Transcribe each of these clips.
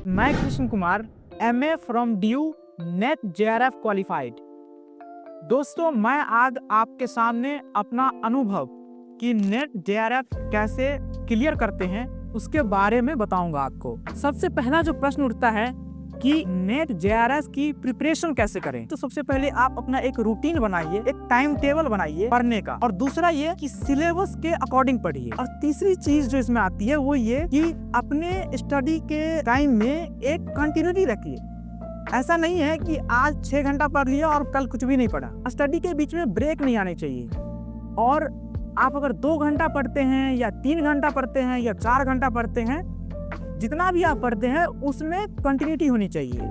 मैं Krishna Kumar MA from DU net JRF qualified. दोस्तों, मैं आज आपके सामने अपना अनुभव कि नेट JRF कैसे क्लियर करते हैं उसके बारे में बताऊंगा आपको। सबसे पहला जो प्रश्न उठता है कि नेट JRF की प्रिपरेशन कैसे करें, तो सबसे पहले आप अपना एक रूटीन बनाइए, एक टाइम टेबल बनाइए पढ़ने का, और दूसरा ये कि सिलेबस के अकॉर्डिंग पढ़िए। और तीसरी चीज जो इसमें आती है वो ये कि अपने स्टडी के टाइम में एक कंटिन्यूटी रखिए। ऐसा नहीं है कि आज 6 घंटा पढ़ लिया और कल कुछ भी नहीं पढ़ा। स्टडी के बीच में ब्रेक नहीं आने चाहिए। और आप अगर 2 घंटा पढ़ते हैं या 3 घंटा पढ़ते हैं या 4 घंटा पढ़ते हैं, जितना भी आप पढ़ते हैं उसमें कंटिन्यूटी होनी चाहिए।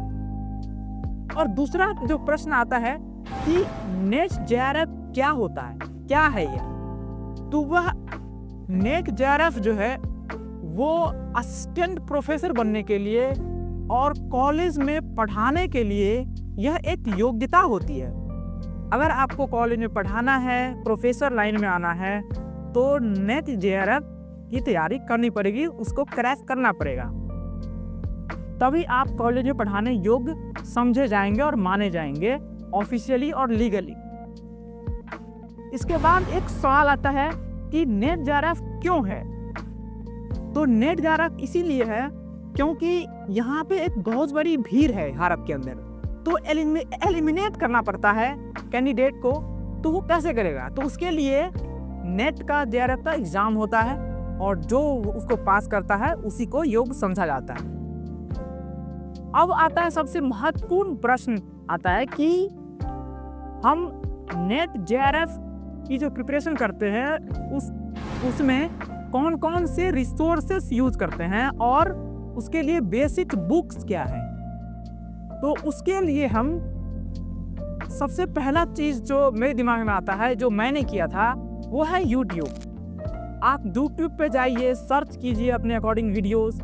और दूसरा जो प्रश्न आता है कि नेट JRF क्या होता है, क्या है यह, तो वह नेट JRF जो है वो असिस्टेंट प्रोफेसर बनने के लिए और कॉलेज में पढ़ाने के लिए यह एक योग्यता होती है। अगर आपको कॉलेज में पढ़ाना है, प्रोफेसर लाइन में आना है, तो नेट JRF की तैयारी करनी पड़ेगी, उसको क्रैक करना पड़ेगा, तभी आप कॉलेज में पढ़ाने योग्य समझे जाएंगे और माने जाएंगे ऑफिशियली और लीगली। इसके बाद एक सवाल आता है कि नेट JRF क्यों है। तो नेट JRF इसीलिए है क्योंकि यहाँ पे एक बहुत बड़ी भीड़ है भारत के अंदर, तो एलिमिनेट करना पड़ता है कैंडिडेट को। तो वो कैसे करेगा, तो उसके लिए नेट का JRF का एग्जाम होता है और जो उसको पास करता है उसी को योग्य समझा जाता है। अब आता है सबसे महत्वपूर्ण प्रश्न आता है कि हम नेट JRF की जो प्रिपरेशन करते हैं उसमें कौन कौन से रिसोर्सेस यूज करते हैं और उसके लिए बेसिक बुक्स क्या है। तो उसके लिए हम सबसे पहला चीज जो मेरे दिमाग में आता है, जो मैंने किया था, वो है YouTube। आप YouTube पे जाइए, सर्च कीजिए अपने अकॉर्डिंग वीडियोस,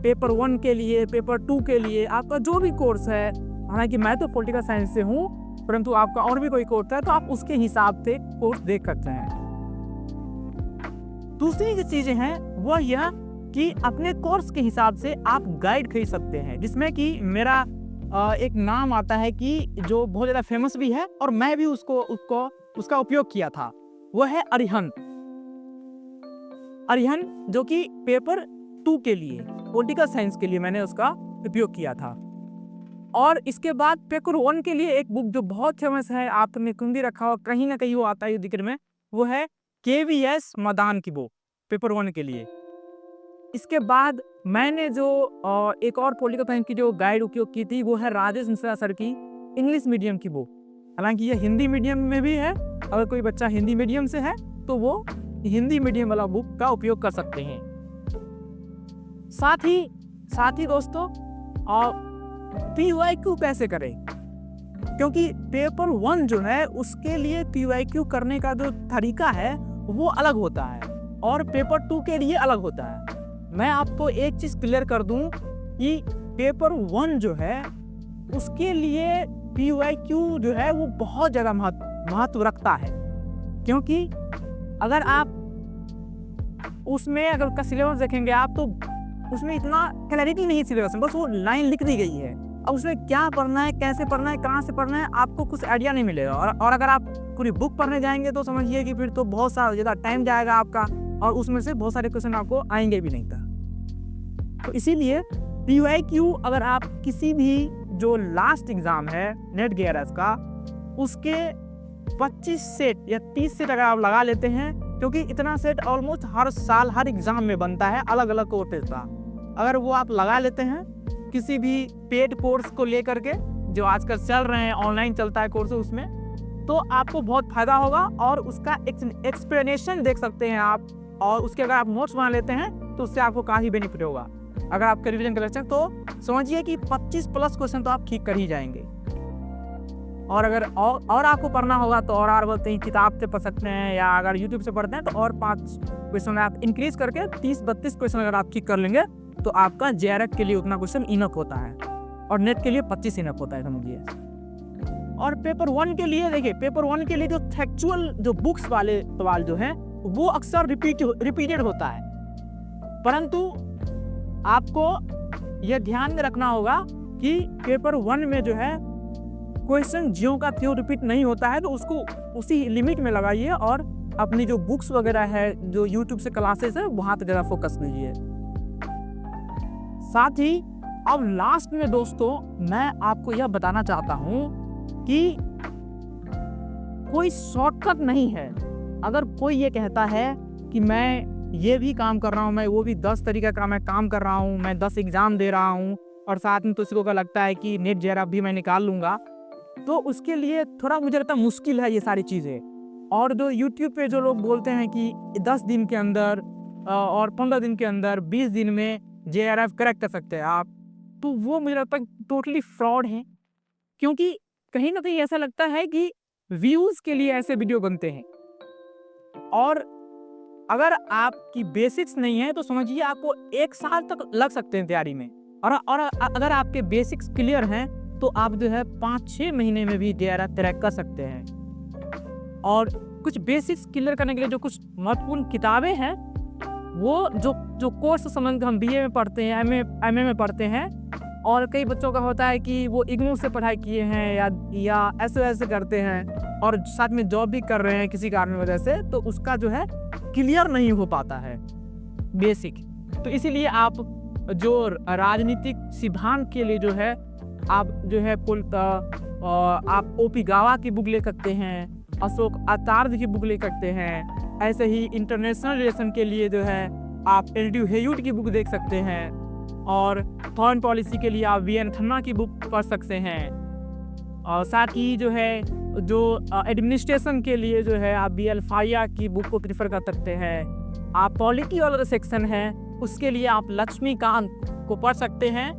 पेपर 1 के लिए, पेपर 2 के लिए, आपका जो भी कोर्स है। हालांकि मैं तो पॉलिटिकल साइंस से हूँ, परंतु आपका और भी कोई कोर्स है तो आप उसके हिसाब से कोर्स देख सकते हैं। दूसरी जो चीजें हैं वो यह कि अपने कोर्स के हिसाब से आप गाइड खरीद सकते हैं, जिसमें कि मेरा एक नाम आता है कि जो बहुत ज़्यादा फेमस भी है और मैं भी उसका उपयोग किया था, वो है अरिहंत, जो कि पेपर 2 के लिए, पॉलिटिकल साइंस के लिए मैंने उसका उपयोग किया था। और इसके बाद पेपर 1 के लिए एक बुक जो बहुत फेमस है, आपने सुन भी रखा हो, कहीं ना कहीं वो आता है जिक्र में, वो है KVS मदान की बुक, पेपर 1 के लिए। इसके बाद मैंने जो एक और पॉलिटिकल साइंस की जो गाइड उपयोग की थी, वो है राजेश मिश्रा सर की इंग्लिश मीडियम की बुक। हालांकि ये हिंदी मीडियम में भी है, अगर कोई बच्चा हिंदी मीडियम से है तो वो हिंदी मीडियम वाला बुक का उपयोग कर सकते हैं। साथ ही दोस्तों, PYQ कैसे करें, क्योंकि पेपर 1 जो है उसके लिए PYQ करने का जो तरीका है वो अलग होता है और पेपर 2 के लिए अलग होता है। मैं आपको एक चीज क्लियर कर दूं कि पेपर 1 जो है उसके लिए PYQ जो है वो बहुत ज़्यादा महत्व रखता है, क्योंकि अगर आप उसमें अगर का सिलेबस देखेंगे आप, तो उसमें इतना क्लैरिटी नहीं है सिलेबस में, बस वो लाइन लिख दी गई है। अब उसमें क्या पढ़ना है, कैसे पढ़ना है, कहाँ से पढ़ना है, आपको कुछ आइडिया नहीं मिलेगा। और अगर आप पूरी बुक पढ़ने जाएंगे तो समझिए कि फिर तो बहुत सारा ज़्यादा टाइम जाएगा आपका, और उसमें से बहुत सारे क्वेश्चन आपको आएंगे भी नहीं था। तो इसीलिए PYQ अगर आप किसी भी जो लास्ट एग्जाम है नेट JRF का, उसके 25 सेट या 30 सेट अगर आप लगा लेते हैं, क्योंकि इतना सेट ऑलमोस्ट हर साल हर एग्जाम में बनता है अलग अलग कोर्सेज का, अगर वो आप लगा लेते हैं किसी भी पेड कोर्स को लेकर के, जो आजकल चल रहे हैं, ऑनलाइन चलता है कोर्स उसमें, तो आपको बहुत फायदा होगा। और उसका एक्सप्लेनेशन देख सकते हैं आप, और उसके अगर आप नोट्स बना लेते हैं तो उससे आपको काफ़ी बेनिफिट होगा। अगर आपका रिवीजन कर लेते हैं तो समझिए कि 25+ क्वेश्चन तो आप ठीक कर ही जाएंगे। और अगर और आपको पढ़ना होगा तो और बोलते हैं किताब से पढ़ सकते हैं, या अगर YouTube से पढ़ते हैं तो और 5 क्वेश्चन आप इंक्रीज करके 30-32 क्वेश्चन अगर आप ठीक कर लेंगे तो आपका JRF के लिए उतना क्वेश्चन इनफ होता है, और नेट के लिए 25 इनफ होता है, समझिए। और पेपर 1 के लिए देखिए, पेपर 1 के लिए जो फैक्चुअल जो बुक्स वाले सवाल जो हैं वो अक्सर रिपीटेड होता है, परंतु आपको यह ध्यान में रखना होगा कि पेपर 1 में जो है क्वेश्चन ज्यों का त्यों रिपीट नहीं होता है, तो उसको उसी लिमिट में लगाइए और अपनी जो बुक्स वगैरह है, जो यूट्यूब से क्लासेस है, वहाँ पे ज़्यादा फोकस कीजिए। साथ ही अब लास्ट में दोस्तों मैं आपको यह बताना चाहता हूँ कि कोई शॉर्टकट नहीं है। अगर कोई ये कहता है कि मैं ये भी काम कर रहा हूँ, मैं वो भी 10 तरीके का मैं काम कर रहा हूँ, मैं 10 एग्ज़ाम दे रहा हूँ और साथ में तो किसी को लगता है कि नेट जेआरएफ भी मैं निकाल लूँगा, तो उसके लिए थोड़ा मुझे लगता है मुश्किल है ये सारी चीज़ें। और जो यूट्यूब पे जो लोग बोलते हैं कि 10 दिन के अंदर और 15 दिन के अंदर 20 दिन में जेआरएफ क्रैक कर सकते हैं आप, तो वो मुझे लगता है टोटली फ्रॉड है। क्योंकि कहीं ना कहीं ऐसा लगता है कि व्यूज़ के लिए ऐसे वीडियो बनते हैं, और अगर आपकी बेसिक्स नहीं है तो समझिए आपको 1 साल तक लग सकते हैं तैयारी में। और अगर आपके बेसिक्स क्लियर हैं तो आप जो है 5-6 महीने में भी जेआरएफ क्रैक कर सकते हैं। और कुछ बेसिक्स क्लियर करने के लिए जो कुछ महत्वपूर्ण किताबें हैं, वो जो कोर्स संबंध हम बीए में पढ़ते हैं, एमए में पढ़ते हैं, और कई बच्चों का होता है कि वो इग्नू से पढ़ाई किए हैं या ऐसे करते हैं और साथ में जॉब भी कर रहे हैं किसी कारण की वजह से, तो उसका जो है क्लियर नहीं हो पाता है बेसिक। तो इसीलिए आप जो राजनीतिक सिद्धांत के लिए जो है आप जो है आप ओपी गावा की बुक ले सकते हैं, अशोक आचार्य की बुक ले सकते हैं। ऐसे ही इंटरनेशनल रिलेशन के लिए जो है आप एलडी हेयूड की बुक देख सकते हैं, और फॉरेन पॉलिसी के लिए आप वीएन खन्ना की बुक पढ़ सकते हैं। और साथ ही जो है जो एडमिनिस्ट्रेशन के लिए जो है आप बीएल फाया की बुक को प्रीफर कर सकते हैं। आप पॉलिटी वाला सेक्शन है उसके लिए आप लक्ष्मीकांत को पढ़ सकते हैं।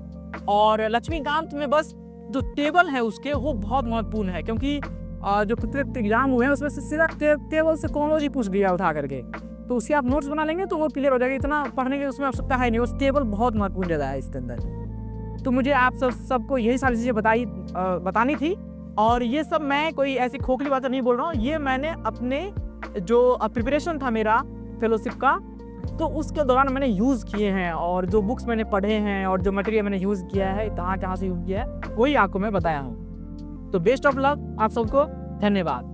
और लक्ष्मीकांत में बस जो टेबल है उसके वो बहुत महत्वपूर्ण है, क्योंकि जो प्रत्येक एग्जाम हुए हैं उसमें से सीधा टेबल से कॉमोलॉजी पूछ दिया उठा करके, तो उससे आप नोट्स बना लेंगे तो वो क्लियर हो जाएगा। इतना पढ़ने की उसमें आवश्यकता है नहीं, उस टेबल बहुत महत्वपूर्ण जगह है इसके अंदर। तो मुझे आप सबको यही सारी चीज़ें बतानी थी, और ये सब मैं कोई ऐसी खोखली बातें नहीं बोल रहा हूँ, ये मैंने अपने जो प्रिपरेशन था मेरा फेलोशिप का, तो उसके दौरान मैंने यूज़ किए हैं, और जो बुक्स मैंने पढ़े हैं और जो मटेरियल मैंने यूज़ किया है, कहाँ से यूज़ किया है, वही आपको मैं बताया हूँ। तो बेस्ट ऑफ लक आप सबको, धन्यवाद।